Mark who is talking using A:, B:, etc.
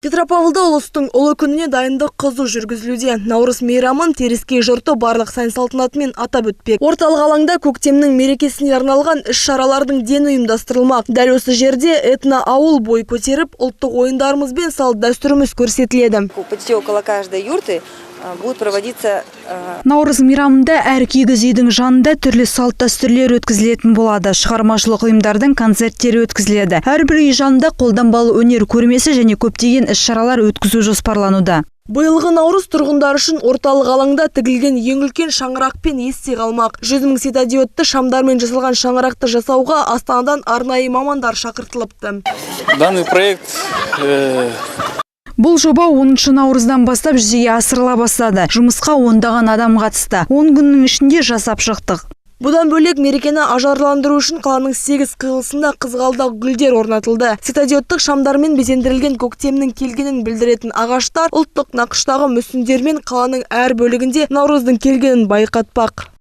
A: Петропавлда улустың ұлы күніне дайындық қызу жүргізілуде. Наурыз мейрамын Теріскей жұрты барлық сән-салтанатымен атап өтпек. Орталық алаңда көктемнің мерекесіне арналған іс-шаралардың дені ұйымдастырылмақ. Дәл осы жерде этно-ауыл бой көтеріп, ұлттық ойындарымыз бен салт-дәстүріміз көрсетіледі.
B: Почти около каждой юрты будут проводиться.
C: Наурыз мейрамында әр кигіз үйдің жанында түрлі салт-дәстүрлер өткізілетін болады. Шығармашылық ұйымдардың концерттері өткізіледі. Әрбір үй жанында қолданбалы өнер көрмесі және көптеген іс-шаралар өткізу жоспарлануда.
A: Биылғы наурыз тұрғындар үшін орталық алаңда тігілген ең үлкен шаңырақпен есте қалмақ. 100 000 светодиодты шамдармен жасалған шаңырақты жасауға Астанадан арнайы мамандар шақыртылыпты.
D: Данный проект
C: Бұл жоба 10 наурыздан бастап жүзеге асырыла бастады. Жұмысқа ондаған адам қатысты. 10 күннің ішінде жасап шықтық.
A: Бұдан бөлек мерекені ажарландыру үшін қаланың 8 қиылысында қызғалдақ гүлдер орнатылды. Светодиодтық шамдармен безендірілген көктемнің келгенін білдіретін ағаштар ұлттық нақыштағы мүсіндермен қаланың әр бөлігінде наурыздың келгенін байқатпақ.